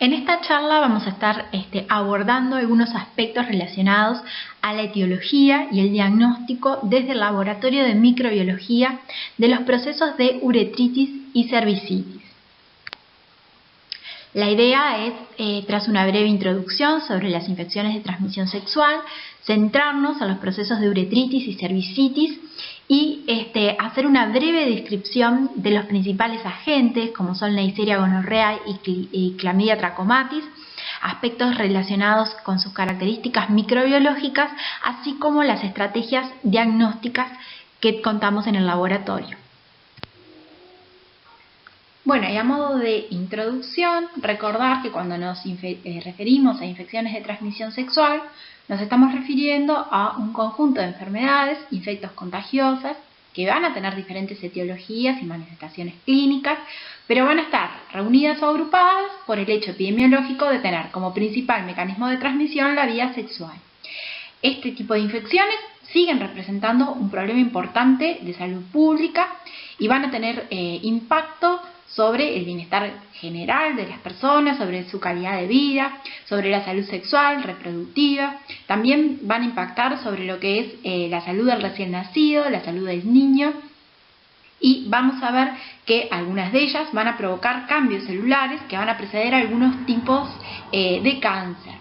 En esta charla vamos a estar abordando algunos aspectos relacionados a la etiología y el diagnóstico desde el laboratorio de microbiología de los procesos de uretritis y cervicitis. La idea es, tras una breve introducción sobre las infecciones de transmisión sexual, centrarnos en los procesos de uretritis y cervicitis y hacer una breve descripción de los principales agentes, como son Neisseria gonorrea y Chlamydia trachomatis, aspectos relacionados con sus características microbiológicas, así como las estrategias diagnósticas que contamos en el laboratorio. Bueno, y a modo de introducción, recordar que cuando nos referimos a infecciones de transmisión sexual, nos estamos refiriendo a un conjunto de enfermedades infectos-contagiosas que van a tener diferentes etiologías y manifestaciones clínicas, pero van a estar reunidas o agrupadas por el hecho epidemiológico de tener como principal mecanismo de transmisión la vía sexual. Este tipo de infecciones siguen representando un problema importante de salud pública y van a tener impacto sobre el bienestar general de las personas, sobre su calidad de vida, sobre la salud sexual, reproductiva. También van a impactar sobre lo que es la salud del recién nacido, la salud del niño. Y vamos a ver que algunas de ellas van a provocar cambios celulares que van a preceder a algunos tipos de cáncer.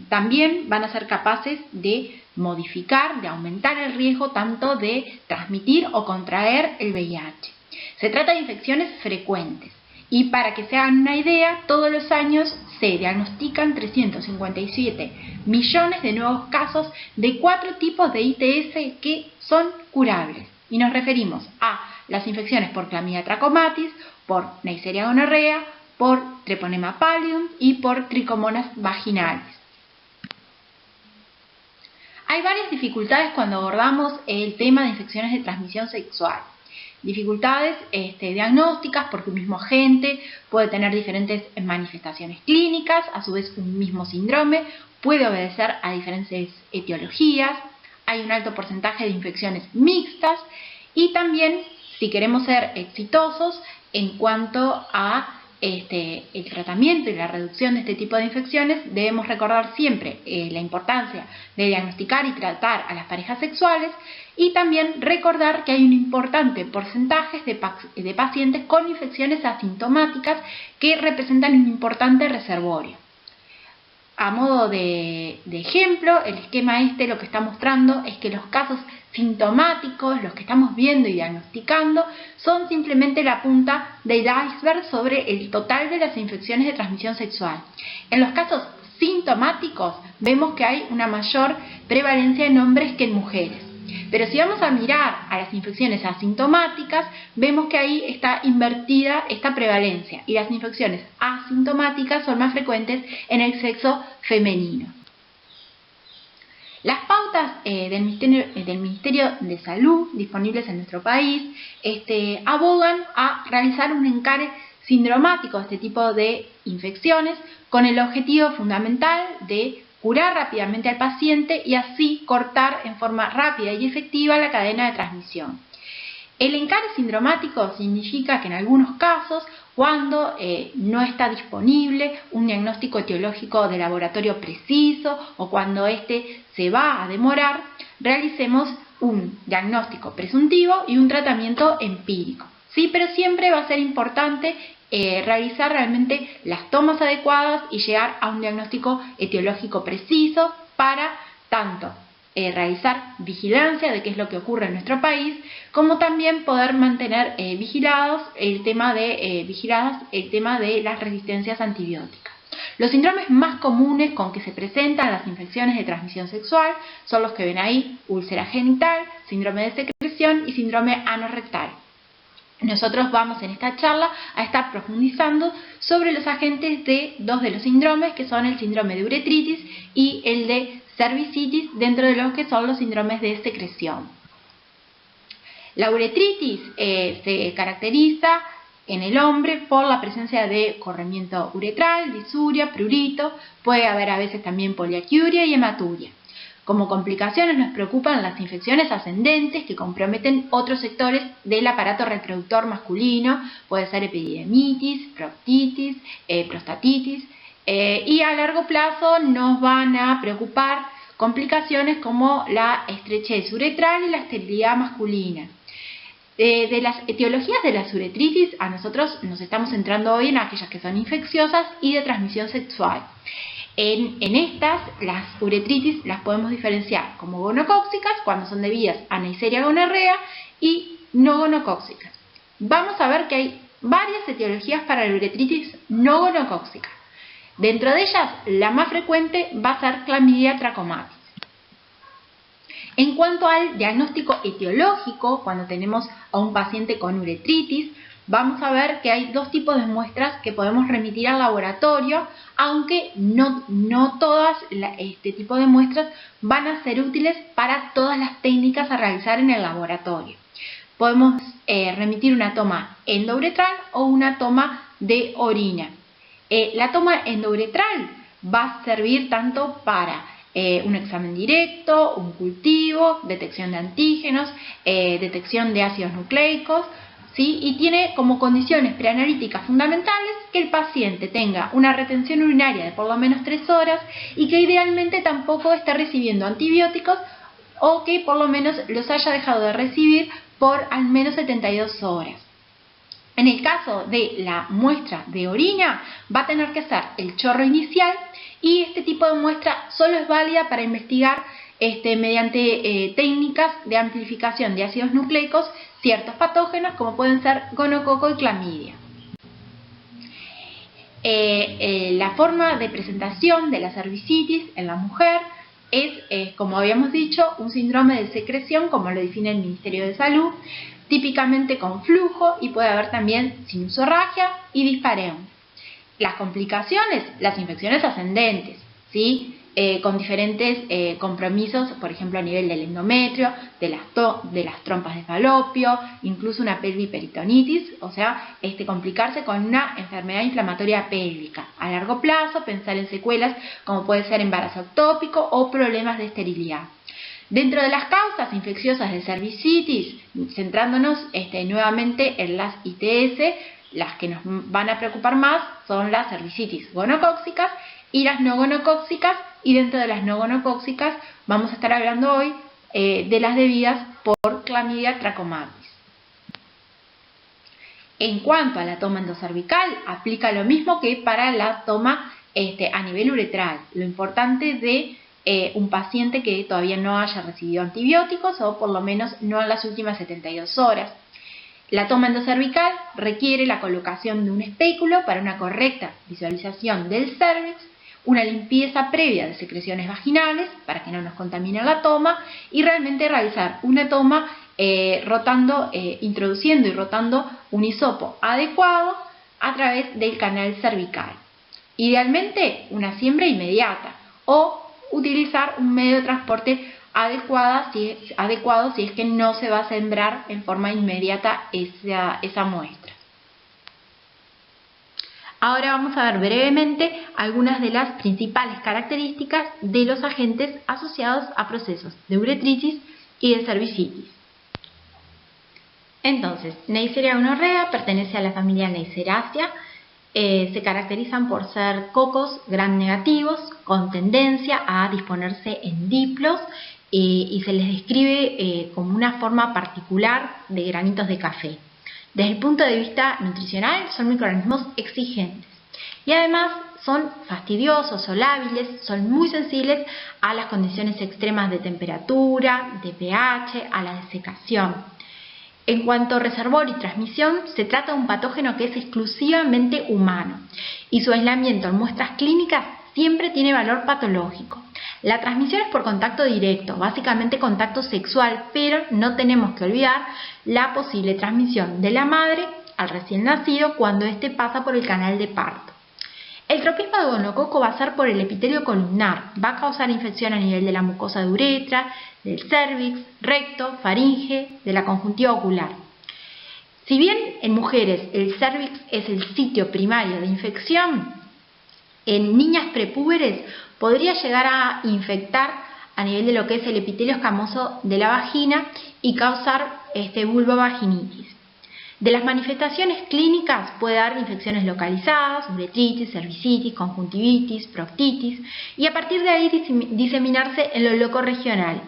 También van a ser capaces de modificar, de aumentar el riesgo tanto de transmitir o contraer el VIH. Se trata de infecciones frecuentes y para que se hagan una idea, todos los años se diagnostican 357 millones de nuevos casos de 4 tipos de ITS que son curables. Y nos referimos a las infecciones por Chlamydia trachomatis, por Neisseria gonorrea, por Treponema pallidum y por Trichomonas vaginales. Hay varias dificultades cuando abordamos el tema de infecciones de transmisión sexual. Dificultades diagnósticas porque un mismo agente puede tener diferentes manifestaciones clínicas, a su vez un mismo síndrome puede obedecer a diferentes etiologías, hay un alto porcentaje de infecciones mixtas y también, si queremos ser exitosos en cuanto a el tratamiento y la reducción de este tipo de infecciones, debemos recordar siempre la importancia de diagnosticar y tratar a las parejas sexuales y también recordar que hay un importante porcentaje de pacientes con infecciones asintomáticas que representan un importante reservorio. A modo de ejemplo, el esquema lo que está mostrando es que los casos sintomáticos, los que estamos viendo y diagnosticando, son simplemente la punta del iceberg sobre el total de las infecciones de transmisión sexual. En los casos sintomáticos vemos que hay una mayor prevalencia en hombres que en mujeres. Pero si vamos a mirar a las infecciones asintomáticas, vemos que ahí está invertida esta prevalencia y las infecciones asintomáticas son más frecuentes en el sexo femenino. Las pautas del Ministerio de Salud disponibles en nuestro país abogan a realizar un encare sindromático de este tipo de infecciones con el objetivo fundamental de curar rápidamente al paciente y así cortar en forma rápida y efectiva la cadena de transmisión. El encare sindromático significa que en algunos casos, cuando no está disponible un diagnóstico etiológico de laboratorio preciso o cuando se va a demorar, realicemos un diagnóstico presuntivo y un tratamiento empírico. Sí, pero siempre va a ser importante realizar realmente las tomas adecuadas y llegar a un diagnóstico etiológico preciso para tanto realizar vigilancia de qué es lo que ocurre en nuestro país, como también poder mantener vigiladas el tema de las resistencias antibióticas. Los síndromes más comunes con que se presentan las infecciones de transmisión sexual son los que ven ahí: úlcera genital, síndrome de secreción y síndrome anorrectal. Nosotros vamos en esta charla a estar profundizando sobre los agentes de dos de los síndromes, que son el síndrome de uretritis y el de cervicitis, dentro de los que son los síndromes de secreción. La uretritis se caracteriza en el hombre por la presencia de corrimiento uretral, disuria, prurito, puede haber a veces también poliaquiuria y hematuria. Como complicaciones nos preocupan las infecciones ascendentes que comprometen otros sectores del aparato reproductor masculino, puede ser epididimitis, proctitis, prostatitis, y a largo plazo nos van a preocupar complicaciones como la estrechez uretral y la esterilidad masculina. De las etiologías de las uretritis, a nosotros nos estamos centrando hoy en aquellas que son infecciosas y de transmisión sexual. En estas, las uretritis las podemos diferenciar como gonocóxicas, cuando son debidas a Neisseria gonorrea, y no gonocóxicas. Vamos a ver que hay varias etiologías para la uretritis no gonocóxica. Dentro de ellas, la más frecuente va a ser Chlamydia trachomatis. En cuanto al diagnóstico etiológico, cuando tenemos a un paciente con uretritis, vamos a ver que hay dos tipos de muestras que podemos remitir al laboratorio, aunque no todas este tipo de muestras van a ser útiles para todas las técnicas a realizar en el laboratorio. Podemos remitir una toma endouretral o una toma de orina. La toma endouretral va a servir tanto para un examen directo, un cultivo, detección de antígenos, detección de ácidos nucleicos, ¿sí? Y tiene como condiciones preanalíticas fundamentales que el paciente tenga una retención urinaria de por lo menos 3 horas y que idealmente tampoco esté recibiendo antibióticos o que por lo menos los haya dejado de recibir por al menos 72 horas. En el caso de la muestra de orina, va a tener que ser el chorro inicial y este tipo de muestra solo es válida para investigar mediante técnicas de amplificación de ácidos nucleicos ciertos patógenos como pueden ser gonococo y clamidia. La forma de presentación de la cervicitis en la mujer es, como habíamos dicho, un síndrome de secreción, como lo define el Ministerio de Salud, típicamente con flujo y puede haber también sinusorragia y dispareón. Las complicaciones, las infecciones ascendentes, ¿sí? Con diferentes compromisos, por ejemplo a nivel del endometrio, de las trompas de falopio, incluso una pelviperitonitis, o sea, complicarse con una enfermedad inflamatoria pélvica. A largo plazo, pensar en secuelas como puede ser embarazo ectópico o problemas de esterilidad. Dentro de las causas infecciosas de cervicitis, centrándonos nuevamente en las ITS, las que nos van a preocupar más son las cervicitis gonocóxicas y las no gonocóxicas, y dentro de las no gonocóxicas vamos a estar hablando hoy de las debidas por Chlamydia trachomatis. En cuanto a la toma endocervical, aplica lo mismo que para la toma a nivel uretral. Lo importante de un paciente que todavía no haya recibido antibióticos o por lo menos no en las últimas 72 horas. La toma endocervical requiere la colocación de un espéculo para una correcta visualización del cérvix, una limpieza previa de secreciones vaginales para que no nos contamine la toma y realmente realizar una toma introduciendo y rotando un hisopo adecuado a través del canal cervical. Idealmente una siembra inmediata o utilizar un medio de transporte adecuado si es que no se va a sembrar en forma inmediata esa muestra. Ahora vamos a ver brevemente algunas de las principales características de los agentes asociados a procesos de uretritis y de cervicitis. Entonces, Neisseria gonorrea pertenece a la familia Neisseraceae. Se caracterizan por ser cocos gram negativos con tendencia a disponerse en diplos y se les describe como una forma particular de granitos de café. Desde el punto de vista nutricional son microorganismos exigentes y además son fastidiosos o lábiles, son muy sensibles a las condiciones extremas de temperatura, de pH, a la desecación. En cuanto a reservorio y transmisión, se trata de un patógeno que es exclusivamente humano y su aislamiento en muestras clínicas siempre tiene valor patológico. La transmisión es por contacto directo, básicamente contacto sexual, pero no tenemos que olvidar la posible transmisión de la madre al recién nacido cuando éste pasa por el canal de parto. El tropismo de gonococo va a ser por el epitelio columnar, va a causar infección a nivel de la mucosa de uretra, del cérvix, recto, faringe, de la conjuntiva ocular. Si bien en mujeres el cérvix es el sitio primario de infección, en niñas prepúberes podría llegar a infectar a nivel de lo que es el epitelio escamoso de la vagina y causar vulvovaginitis. De las manifestaciones clínicas puede dar infecciones localizadas, uretritis, cervicitis, conjuntivitis, proctitis y a partir de ahí diseminarse en lo locorregional.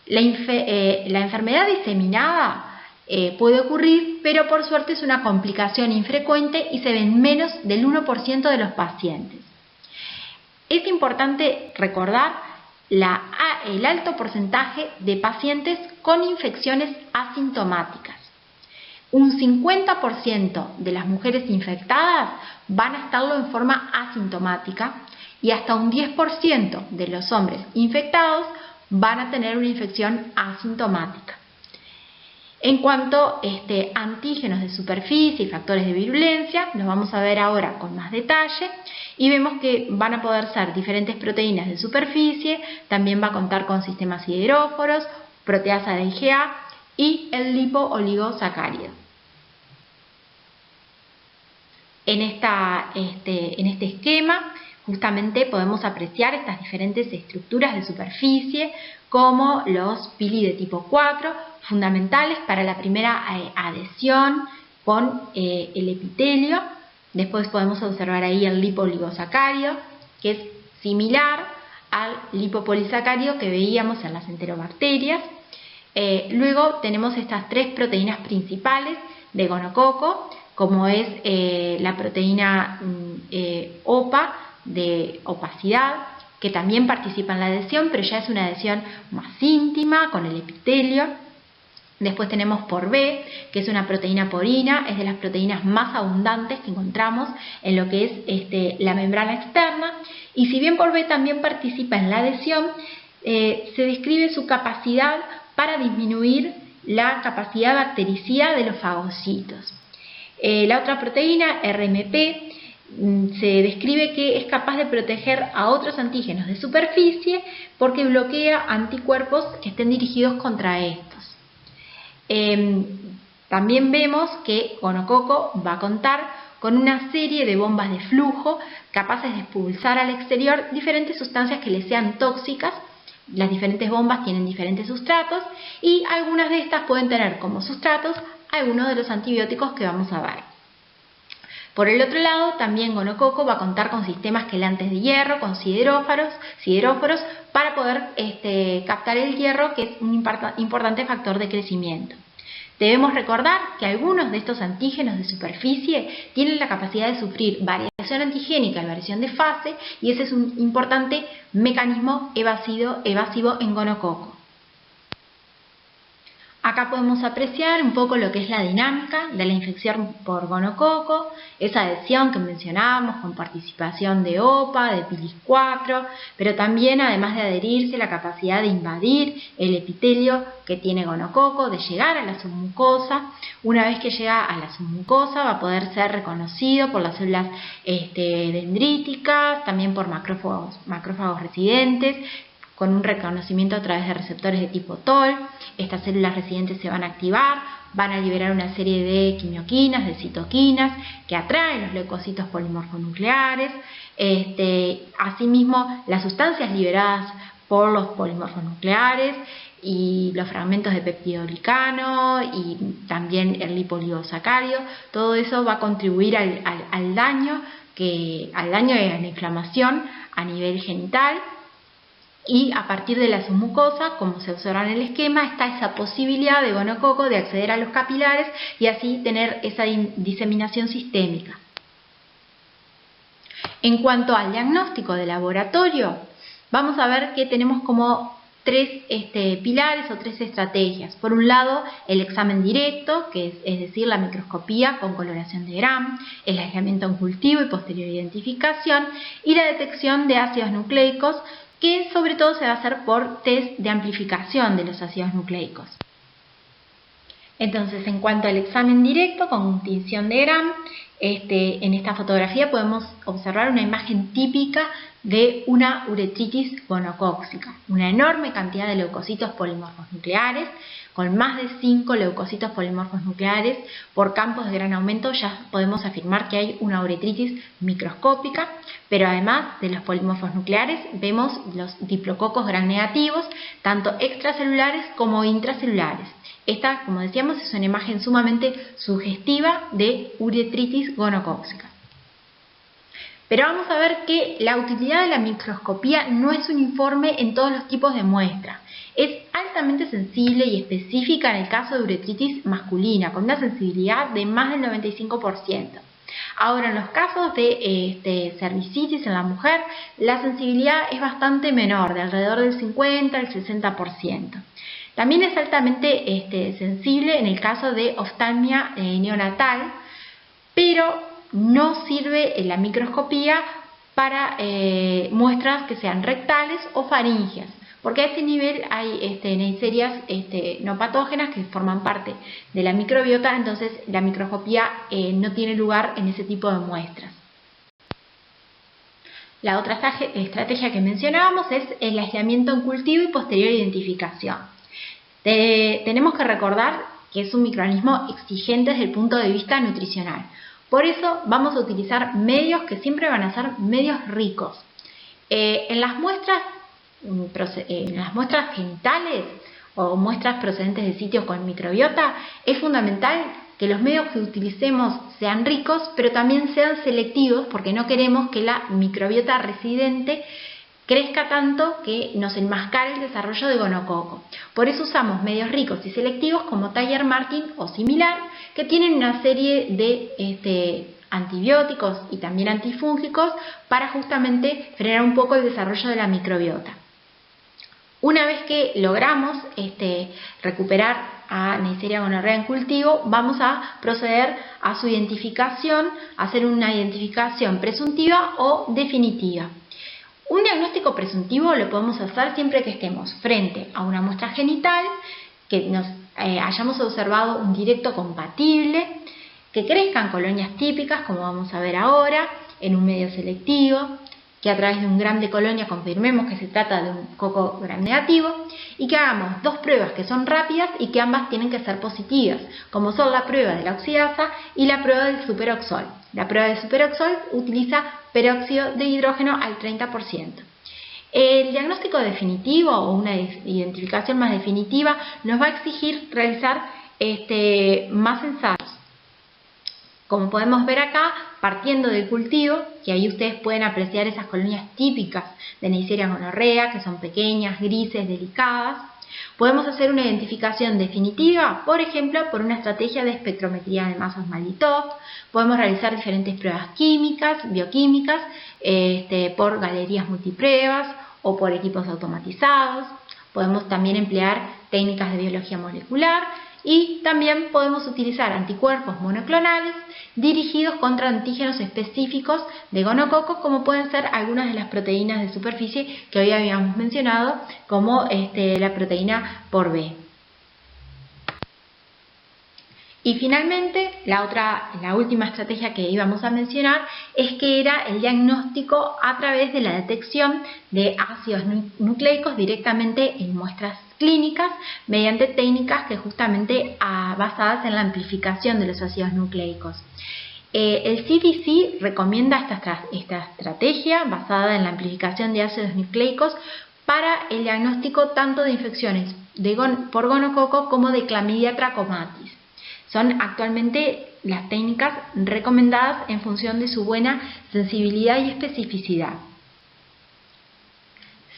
La enfermedad diseminada puede ocurrir, pero por suerte es una complicación infrecuente y se ve en menos del 1% de los pacientes. Es importante recordar el alto porcentaje de pacientes con infecciones asintomáticas. Un 50% de las mujeres infectadas van a estarlo en forma asintomática y hasta un 10% de los hombres infectados van a tener una infección asintomática. En cuanto a antígenos de superficie y factores de virulencia, los vamos a ver ahora con más detalle y vemos que van a poder ser diferentes proteínas de superficie, también va a contar con sistemas sideróforos, proteasa de IgA y el lipooligosacárido. En este esquema justamente podemos apreciar estas diferentes estructuras de superficie como los pili de tipo 4, fundamentales para la primera adhesión con el epitelio. Después podemos observar ahí el lipooligosacárido, que es similar al lipopolisacárido que veíamos en las enterobacterias. Luego tenemos estas tres proteínas principales de gonococo, como es la proteína OPA de opacidad, que también participa en la adhesión, pero ya es una adhesión más íntima con el epitelio. Después tenemos por B, que es una proteína porina, es de las proteínas más abundantes que encontramos en lo que es la membrana externa. Y si bien por B también participa en la adhesión, se describe su capacidad para disminuir la capacidad bactericida de los fagocitos. La otra proteína, RMP, se describe que es capaz de proteger a otros antígenos de superficie porque bloquea anticuerpos que estén dirigidos contra estos. También vemos que gonococo va a contar con una serie de bombas de flujo capaces de expulsar al exterior diferentes sustancias que les sean tóxicas. Las diferentes bombas tienen diferentes sustratos y algunas de estas pueden tener como sustratos algunos de los antibióticos que vamos a ver. Por el otro lado, también gonococo va a contar con sistemas quelantes de hierro, con sideróforos para poder captar el hierro, que es un importante factor de crecimiento. Debemos recordar que algunos de estos antígenos de superficie tienen la capacidad de sufrir variación antigénica y variación de fase, y ese es un importante mecanismo evasivo en gonococo. Acá podemos apreciar un poco lo que es la dinámica de la infección por gonococo, esa adhesión que mencionábamos con participación de OPA, de PILIS4, pero también además de adherirse la capacidad de invadir el epitelio que tiene gonococo, de llegar a la submucosa. Una vez que llega a la submucosa va a poder ser reconocido por las células dendríticas, también por macrófagos residentes, con un reconocimiento a través de receptores de tipo TOL. Estas células residentes se van a activar, van a liberar una serie de quimioquinas, de citoquinas, que atraen los leucocitos polimorfonucleares. Asimismo, las sustancias liberadas por los polimorfonucleares y los fragmentos de peptidoglicano y también el lipoligosacárido, todo eso va a contribuir al daño y a la inflamación a nivel genital. Y a partir de la submucosa, como se observa en el esquema, está esa posibilidad de gonococo de acceder a los capilares y así tener esa diseminación sistémica. En cuanto al diagnóstico de laboratorio, vamos a ver que tenemos como tres pilares o tres estrategias. Por un lado, el examen directo, que es decir, la microscopía con coloración de Gram, el aislamiento en cultivo y posterior identificación, y la detección de ácidos nucleicos, que sobre todo se va a hacer por test de amplificación de los ácidos nucleicos. Entonces, en cuanto al examen directo con tinción de Gram, en esta fotografía podemos observar una imagen típica de una uretritis gonocócica, una enorme cantidad de leucocitos polimorfos nucleares, con más de 5 leucocitos polimorfos nucleares por campos de gran aumento. Ya podemos afirmar que hay una uretritis microscópica, pero además de los polimorfos nucleares vemos los diplococos gram negativos, tanto extracelulares como intracelulares. Esta, como decíamos, es una imagen sumamente sugestiva de uretritis gonocócica. Pero vamos a ver que la utilidad de la microscopía no es uniforme en todos los tipos de muestras. Es altamente sensible y específica en el caso de uretritis masculina, con una sensibilidad de más del 95%. Ahora, en los casos de cervicitis en la mujer, la sensibilidad es bastante menor, de alrededor del 50 al 60%. También es altamente sensible en el caso de oftalmia neonatal, pero no sirve la microscopía para muestras que sean rectales o faríngeas, porque a este nivel hay neiserias no patógenas que forman parte de la microbiota, entonces la microscopía no tiene lugar en ese tipo de muestras. La otra estrategia que mencionábamos es el aislamiento en cultivo y posterior identificación. Tenemos que recordar que es un microorganismo exigente desde el punto de vista nutricional. Por eso vamos a utilizar medios que siempre van a ser medios ricos. En las muestras genitales o muestras procedentes de sitios con microbiota, es fundamental que los medios que utilicemos sean ricos, pero también sean selectivos, porque no queremos que la microbiota residente crezca tanto que nos enmascare el desarrollo de gonococo. Por eso usamos medios ricos y selectivos como Thayer Martin o similar, que tienen una serie de antibióticos y también antifúngicos para justamente frenar un poco el desarrollo de la microbiota. Una vez que logramos recuperar a Neisseria gonorrhea en cultivo, vamos a proceder a su identificación, a hacer una identificación presuntiva o definitiva. Un diagnóstico presuntivo lo podemos hacer siempre que estemos frente a una muestra genital, que hayamos observado un directo compatible, que crezcan colonias típicas, como vamos a ver ahora, en un medio selectivo, que a través de un gram de colonia confirmemos que se trata de un coco gram negativo, y que hagamos dos pruebas que son rápidas y que ambas tienen que ser positivas, como son la prueba de la oxidasa y la prueba del superoxol. La prueba del superoxol utiliza peróxido de hidrógeno al 30%. El diagnóstico definitivo o una identificación más definitiva nos va a exigir realizar más ensayos. Como podemos ver acá, partiendo del cultivo, que ahí ustedes pueden apreciar esas colonias típicas de Neisseria gonorrhea, que son pequeñas, grises, delicadas, podemos hacer una identificación definitiva, por ejemplo, por una estrategia de espectrometría de masas Malditov. Podemos realizar diferentes pruebas químicas, bioquímicas, por galerías multipruebas o por equipos automatizados. Podemos también emplear técnicas de biología molecular y también podemos utilizar anticuerpos monoclonales dirigidos contra antígenos específicos de gonococo, como pueden ser algunas de las proteínas de superficie que hoy habíamos mencionado, como la proteína por B. Y finalmente, la última estrategia que íbamos a mencionar es que era el diagnóstico a través de la detección de ácidos nucleicos directamente en muestras clínicas mediante técnicas que justamente basadas en la amplificación de los ácidos nucleicos. El CDC recomienda esta estrategia basada en la amplificación de ácidos nucleicos para el diagnóstico tanto de infecciones por gonococo como de Chlamydia trachomatis. Son actualmente las técnicas recomendadas en función de su buena sensibilidad y especificidad.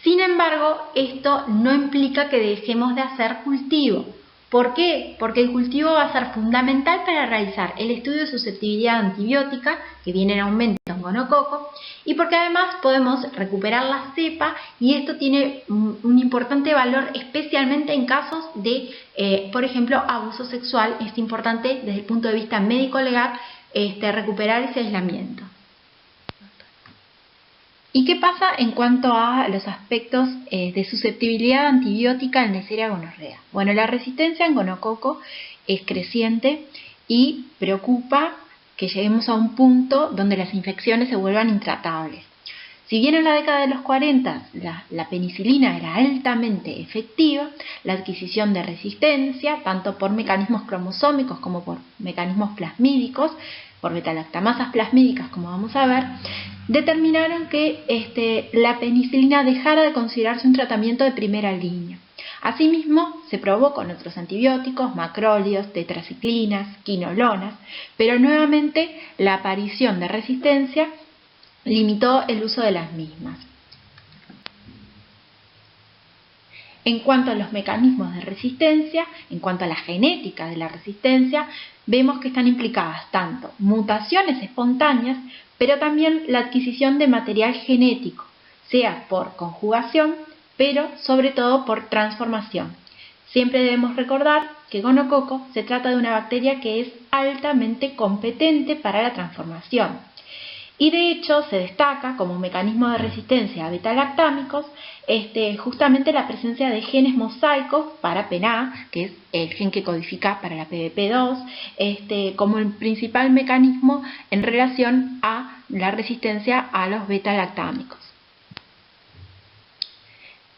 Sin embargo, esto no implica que dejemos de hacer cultivo. ¿Por qué? Porque el cultivo va a ser fundamental para realizar el estudio de susceptibilidad antibiótica, que viene en aumento en gonococo, y porque además podemos recuperar la cepa, y esto tiene un importante valor especialmente en casos de, por ejemplo, abuso sexual. Es importante desde el punto de vista médico-legal recuperar ese aislamiento. ¿Y qué pasa en cuanto a los aspectos de susceptibilidad antibiótica en Neisseria gonorrhea? Bueno, la resistencia en gonococo es creciente y preocupa que lleguemos a un punto donde las infecciones se vuelvan intratables. Si bien en la década de los 40 la penicilina era altamente efectiva, la adquisición de resistencia, tanto por mecanismos cromosómicos como por mecanismos plasmídicos, por betalactamasas plasmídicas, como vamos a ver, determinaron que la penicilina dejara de considerarse un tratamiento de primera línea. Asimismo, se probó con otros antibióticos, macrólidos, tetraciclinas, quinolonas, pero nuevamente la aparición de resistencia limitó el uso de las mismas. En cuanto a los mecanismos de resistencia, en cuanto a la genética de la resistencia, vemos que están implicadas tanto mutaciones espontáneas, pero también la adquisición de material genético, sea por conjugación, pero sobre todo por transformación. Siempre debemos recordar que gonococo se trata de una bacteria que es altamente competente para la transformación. Y de hecho se destaca como mecanismo de resistencia a betalactámicos justamente la presencia de genes mosaicos para PNA, que es el gen que codifica para la PBP2, como el principal mecanismo en relación a la resistencia a los betalactámicos.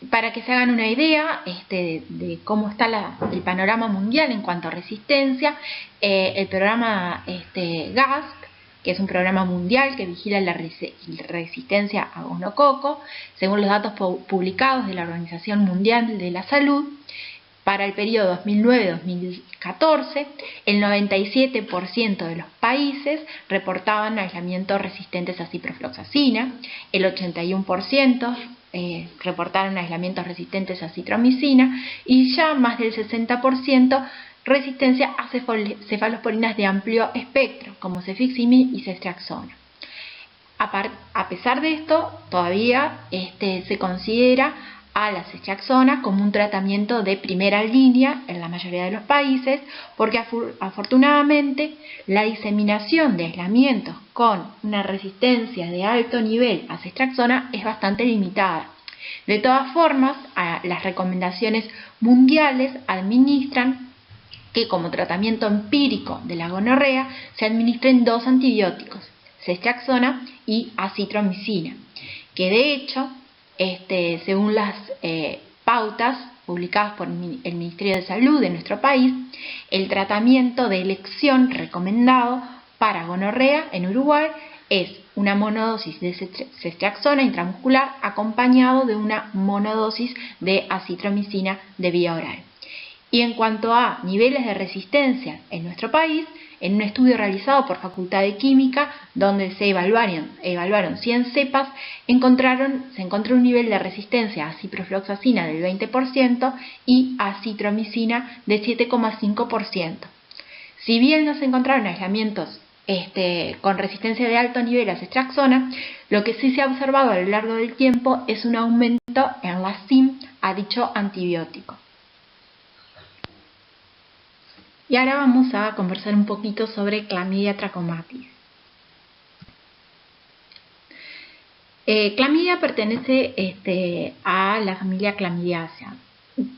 Para que se hagan una idea de cómo está el panorama mundial en cuanto a resistencia, el programa GASP, que es un programa mundial que vigila la resistencia a gonococo, según los datos publicados de la Organización Mundial de la Salud, para el periodo 2009-2014, el 97% de los países reportaban aislamientos resistentes a ciprofloxacina, el 81% reportaron aislamientos resistentes a citromicina y ya más del 60% resistencia a cefalosporinas de amplio espectro, como cefixime y ceftriaxona. A pesar de esto, todavía se considera a la ceftriaxona como un tratamiento de primera línea en la mayoría de los países, porque afortunadamente la diseminación de aislamientos con una resistencia de alto nivel a ceftriaxona es bastante limitada. De todas formas, las recomendaciones mundiales administran que como tratamiento empírico de la gonorrea se administren 2 antibióticos, ceftriaxona y acitromicina, que de hecho, según las pautas publicadas por el Ministerio de Salud de nuestro país, el tratamiento de elección recomendado para gonorrea en Uruguay es una monodosis de ceftriaxona intramuscular acompañado de una monodosis de acitromicina de vía oral. Y en cuanto a niveles de resistencia en nuestro país, en un estudio realizado por Facultad de Química, donde se evaluaron 100 cepas, se encontró un nivel de resistencia a ciprofloxacina del 20% y a citromicina de 7,5%. Si bien no se encontraron aislamientos con resistencia de alto nivel a ceftriaxona, lo que sí se ha observado a lo largo del tiempo es un aumento en la SIM a dicho antibiótico. Y ahora vamos a conversar un poquito sobre Clamidia trachomatis. Clamidia pertenece a la familia Clamidiaceae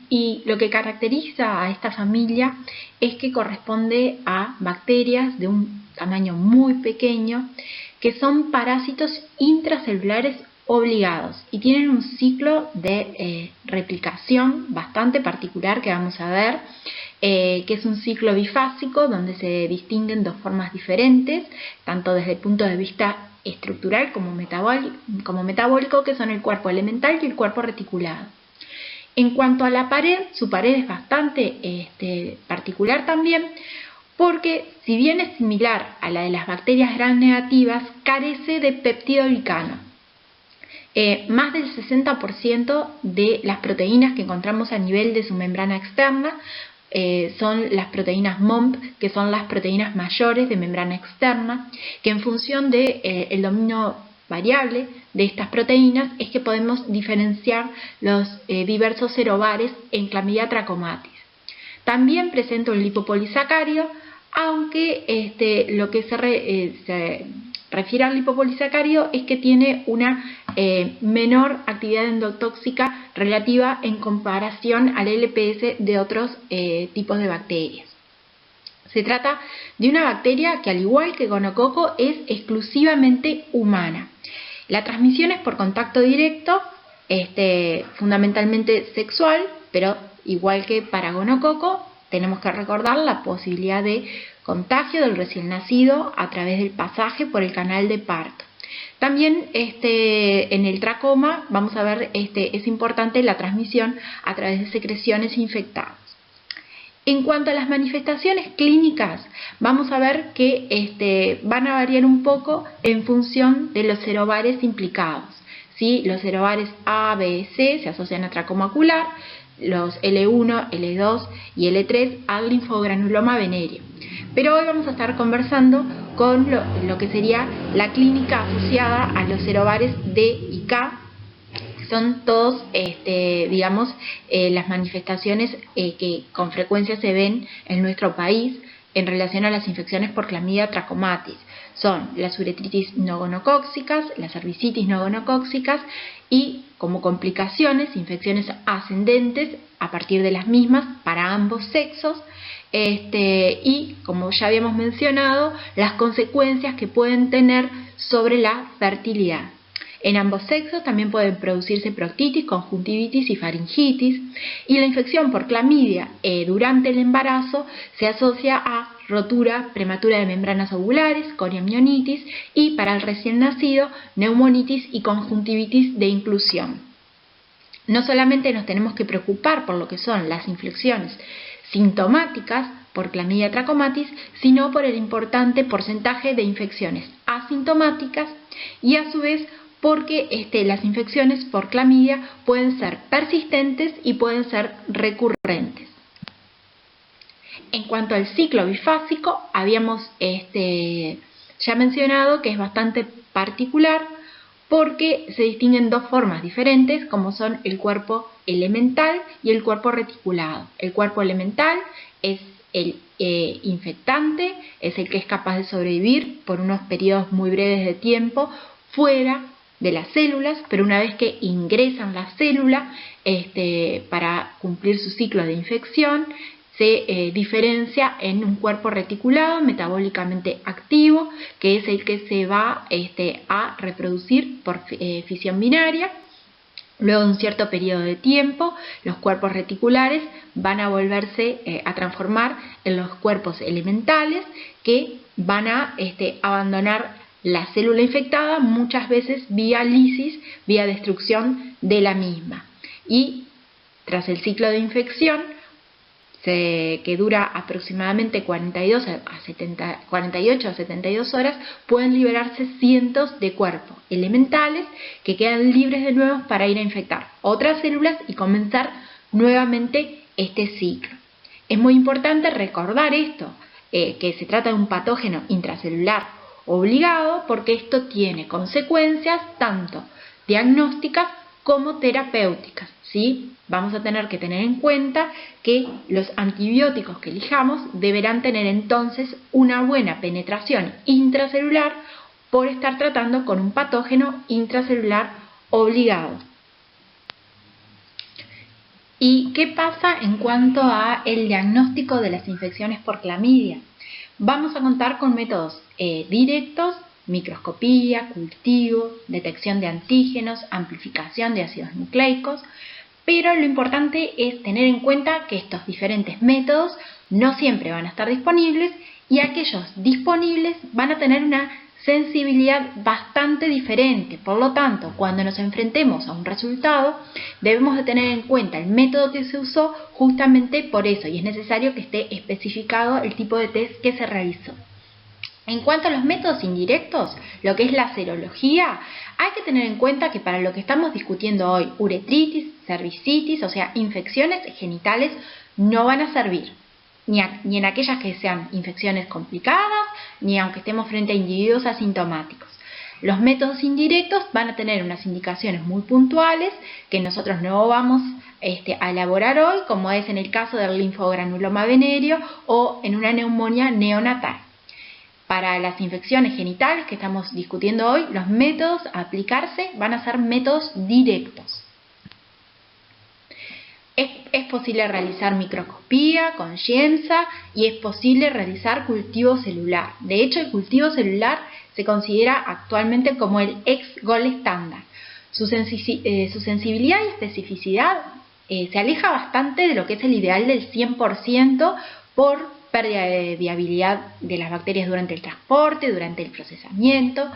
y lo que caracteriza a esta familia es que corresponde a bacterias de un tamaño muy pequeño que son parásitos intracelulares obligados y tienen un ciclo de replicación bastante particular que vamos a ver, que es un ciclo bifásico donde se distinguen 2 formas diferentes, tanto desde el punto de vista estructural como metabólico, que son el cuerpo elemental y el cuerpo reticulado. En cuanto a la pared, su pared es bastante particular también, porque si bien es similar a la de las bacterias gram negativas, carece de peptidoglicano. Más del 60% de las proteínas que encontramos a nivel de su membrana externa son las proteínas MOMP, que son las proteínas mayores de membrana externa, que en función del dominio variable de estas proteínas es que podemos diferenciar los diversos serobares en Clamidia trachomatis. También presenta un lipopolisacárido, aunque lo que se refiere al lipopolisacárido es que tiene una menor actividad endotóxica relativa en comparación al LPS de otros tipos de bacterias. Se trata de una bacteria que, al igual que gonococo, es exclusivamente humana La transmisión es por contacto directo, fundamentalmente sexual, pero igual que para gonococo, tenemos que recordar la posibilidad de contagio del recién nacido a través del pasaje por el canal de parto. También en el tracoma vamos a ver, es importante la transmisión a través de secreciones infectadas. En cuanto a las manifestaciones clínicas, vamos a ver que van a variar un poco en función de los serobares implicados, ¿sí? Los serobares A, B, C se asocian a tracoma ocular, los L1, L2 y L3 al linfogranuloma venéreo. Pero hoy vamos a estar conversando con lo que sería la clínica asociada a los serobares D y K. Son todos, las manifestaciones que con frecuencia se ven en nuestro país en relación a las infecciones por Clamidia trachomatis. Son las uretritis no gonocóxicas, las cervicitis no gonocóxicas y como complicaciones, infecciones ascendentes a partir de las mismas para ambos sexos. Y como ya habíamos mencionado, las consecuencias que pueden tener sobre la fertilidad. En ambos sexos también pueden producirse proctitis, conjuntivitis y faringitis, y la infección por clamidia durante el embarazo se asocia a rotura prematura de membranas ovulares, coriamionitis, y para el recién nacido, neumonitis y conjuntivitis de inclusión. No solamente nos tenemos que preocupar por lo que son las infecciones sintomáticas por Clamidia trachomatis, sino por el importante porcentaje de infecciones asintomáticas y a su vez porque las infecciones por clamidia pueden ser persistentes y pueden ser recurrentes. En cuanto al ciclo bifásico, habíamos ya mencionado que es bastante particular porque se distinguen dos formas diferentes, como son el cuerpo elemental y el cuerpo reticulado. El cuerpo elemental es el infectante, es el que es capaz de sobrevivir por unos periodos muy breves de tiempo fuera de las células, pero una vez que ingresan la célula para cumplir su ciclo de infección, se diferencia en un cuerpo reticulado metabólicamente activo, que es el que se va a reproducir por fisión binaria. Luego de un cierto periodo de tiempo, los cuerpos reticulares van a volverse a transformar en los cuerpos elementales que van a abandonar la célula infectada, muchas veces vía lisis, vía destrucción de la misma. Y tras el ciclo de infección, que dura aproximadamente 48 a 72 horas, pueden liberarse cientos de cuerpos elementales que quedan libres de nuevo para ir a infectar otras células y comenzar nuevamente este ciclo. Es muy importante recordar esto, que se trata de un patógeno intracelular obligado, porque esto tiene consecuencias tanto diagnósticas como terapéuticas, ¿sí? Vamos a tener que tener en cuenta que los antibióticos que elijamos deberán tener entonces una buena penetración intracelular por estar tratando con un patógeno intracelular obligado. ¿Y qué pasa en cuanto a el diagnóstico de las infecciones por clamidia? Vamos a contar con métodos directos, microscopía, cultivo, detección de antígenos, amplificación de ácidos nucleicos, pero lo importante es tener en cuenta que estos diferentes métodos no siempre van a estar disponibles y aquellos disponibles van a tener una sensibilidad bastante diferente. Por lo tanto, cuando nos enfrentemos a un resultado, debemos de tener en cuenta el método que se usó justamente por eso, y es necesario que esté especificado el tipo de test que se realizó. En cuanto a los métodos indirectos, lo que es la serología, hay que tener en cuenta que para lo que estamos discutiendo hoy, uretritis, cervicitis, o sea, infecciones genitales, no van a servir. Ni en aquellas que sean infecciones complicadas, ni aunque estemos frente a individuos asintomáticos. Los métodos indirectos van a tener unas indicaciones muy puntuales que nosotros no vamos a elaborar hoy, como es en el caso del linfogranuloma venéreo o en una neumonía neonatal. Para las infecciones genitales que estamos discutiendo hoy, los métodos a aplicarse van a ser métodos directos. Es posible realizar microscopía con Scienza y es posible realizar cultivo celular. De hecho, el cultivo celular se considera actualmente como el ex-gol estándar. Su sensibilidad y especificidad se aleja bastante de lo que es el ideal del 100% por pérdida de viabilidad de las bacterias durante el transporte, durante el procesamiento.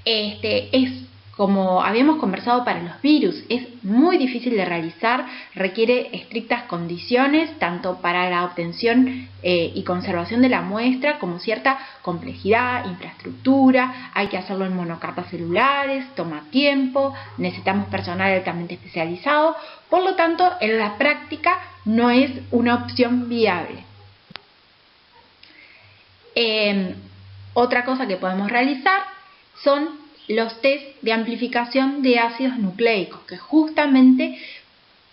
Es como habíamos conversado para los virus, es muy difícil de realizar, requiere estrictas condiciones, tanto para la obtención y conservación de la muestra, como cierta complejidad, infraestructura, hay que hacerlo en monocarpas celulares, toma tiempo, necesitamos personal altamente especializado, por lo tanto, en la práctica no es una opción viable. Otra cosa que podemos realizar son los test de amplificación de ácidos nucleicos, que justamente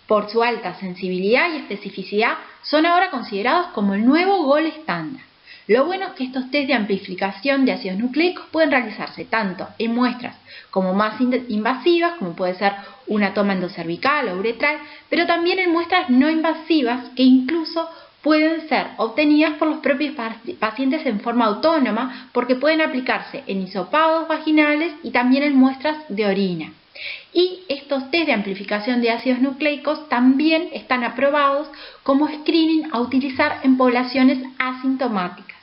por su alta sensibilidad y especificidad son ahora considerados como el nuevo gol estándar. Lo bueno es que estos test de amplificación de ácidos nucleicos pueden realizarse tanto en muestras como más invasivas, como puede ser una toma endocervical o uretral, pero también en muestras no invasivas que incluso pueden ser obtenidas por los propios pacientes en forma autónoma porque pueden aplicarse en hisopados vaginales y también en muestras de orina. Y estos test de amplificación de ácidos nucleicos también están aprobados como screening a utilizar en poblaciones asintomáticas.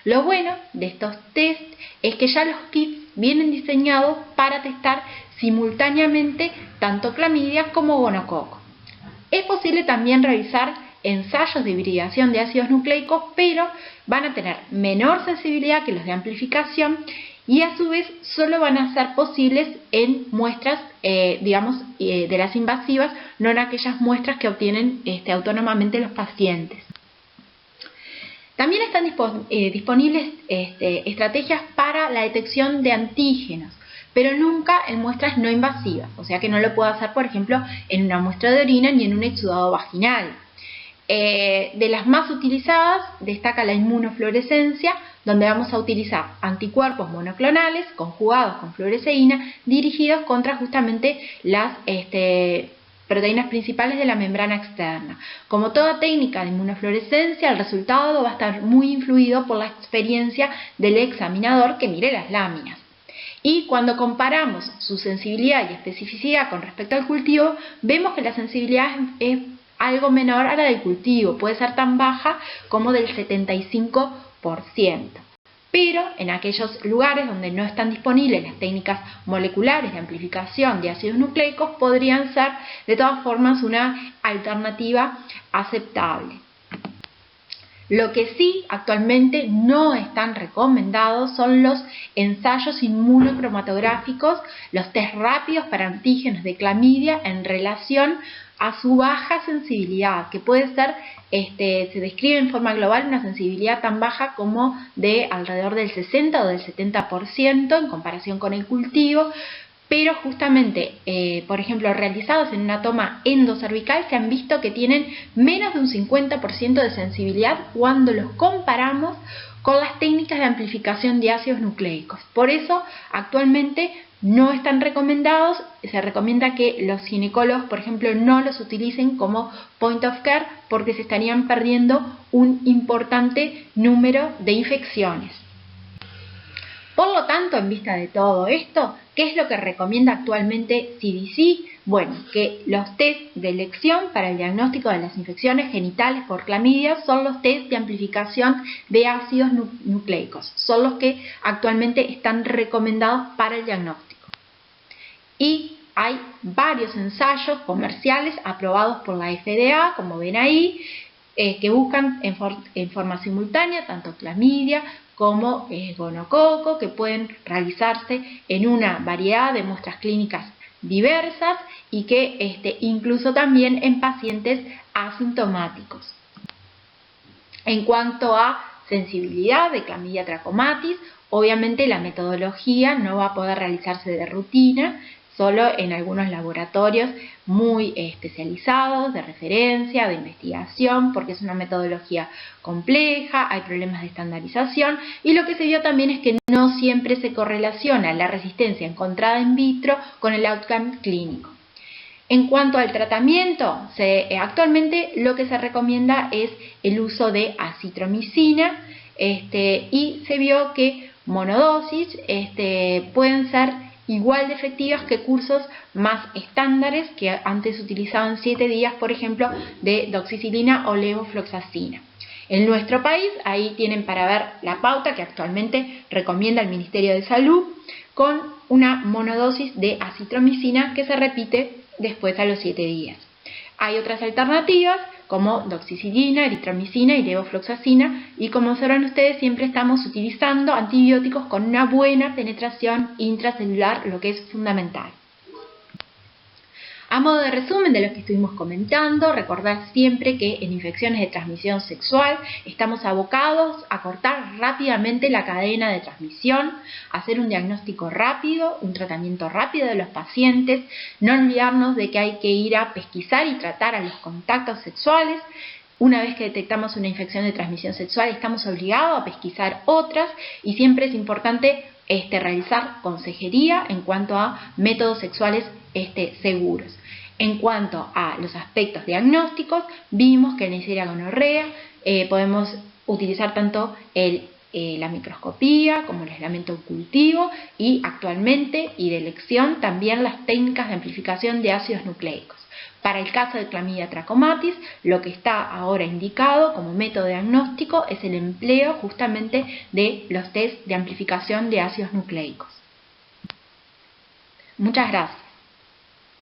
Lo bueno de estos test es que ya los kits vienen diseñados para testar simultáneamente tanto clamidia como gonococo. Es posible también realizar ensayos de hibridación de ácidos nucleicos, pero van a tener menor sensibilidad que los de amplificación y a su vez solo van a ser posibles en muestras, de las invasivas, no en aquellas muestras que obtienen autónomamente los pacientes. También están disponibles estrategias para la detección de antígenos, pero nunca en muestras no invasivas, o sea que no lo puedo hacer, por ejemplo, en una muestra de orina ni en un exudado vaginal. De las más utilizadas destaca la inmunofluorescencia, donde vamos a utilizar anticuerpos monoclonales conjugados con fluoresceína dirigidos contra justamente las proteínas principales de la membrana externa. Como toda técnica de inmunofluorescencia, el resultado va a estar muy influido por la experiencia del examinador que mire las láminas. Y cuando comparamos su sensibilidad y especificidad con respecto al cultivo, vemos que la sensibilidad es algo menor a la del cultivo, puede ser tan baja como del 75%. Pero en aquellos lugares donde no están disponibles las técnicas moleculares de amplificación de ácidos nucleicos, podrían ser de todas formas una alternativa aceptable. Lo que sí actualmente no están recomendados son los ensayos inmunocromatográficos, los test rápidos para antígenos de clamidia en relación a su baja sensibilidad, que puede ser, se describe en forma global una sensibilidad tan baja como de alrededor del 60 o del 70% en comparación con el cultivo, pero justamente, por ejemplo, realizados en una toma endocervical se han visto que tienen menos de un 50% de sensibilidad cuando los comparamos con las técnicas de amplificación de ácidos nucleicos. Por eso, actualmente no están recomendados, se recomienda que los ginecólogos, por ejemplo, no los utilicen como point of care porque se estarían perdiendo un importante número de infecciones. Por lo tanto, en vista de todo esto, ¿qué es lo que recomienda actualmente CDC? Bueno, que los test de elección para el diagnóstico de las infecciones genitales por clamidia son los test de amplificación de ácidos nucleicos. Son los que actualmente están recomendados para el diagnóstico. Y hay varios ensayos comerciales aprobados por la FDA, como ven ahí, que buscan en forma simultánea tanto clamidia como gonococo, que pueden realizarse en una variedad de muestras clínicas diversas y que incluso también en pacientes asintomáticos. En cuanto a sensibilidad de Clamidia trachomatis, obviamente la metodología no va a poder realizarse de rutina, solo en algunos laboratorios muy especializados, de referencia, de investigación, porque es una metodología compleja, hay problemas de estandarización, y lo que se vio también es que no siempre se correlaciona la resistencia encontrada in vitro con el outcome clínico. En cuanto al tratamiento, actualmente lo que se recomienda es el uso de acitromicina, y se vio que monodosis pueden ser igual de efectivas que cursos más estándares que antes utilizaban 7 días, por ejemplo, de doxicilina o levofloxacina. En nuestro país, ahí tienen para ver la pauta que actualmente recomienda el Ministerio de Salud, con una monodosis de acitromicina que se repite después a los 7 días. Hay otras alternativas como doxicilina, eritromicina y levofloxacina, y como sabrán ustedes, siempre estamos utilizando antibióticos con una buena penetración intracelular, lo que es fundamental. A modo de resumen de lo que estuvimos comentando, recordar siempre que en infecciones de transmisión sexual estamos abocados a cortar rápidamente la cadena de transmisión, hacer un diagnóstico rápido, un tratamiento rápido de los pacientes, no olvidarnos de que hay que ir a pesquisar y tratar a los contactos sexuales. Una vez que detectamos una infección de transmisión sexual, estamos obligados a pesquisar otras, y siempre es importante realizar consejería en cuanto a métodos sexuales seguros. En cuanto a los aspectos diagnósticos, vimos que en Neisseria gonorrea podemos utilizar tanto la microscopía como el aislamiento cultivo, y actualmente y de elección también las técnicas de amplificación de ácidos nucleicos. Para el caso de Clamidia trachomatis, lo que está ahora indicado como método diagnóstico es el empleo justamente de los test de amplificación de ácidos nucleicos. Muchas gracias.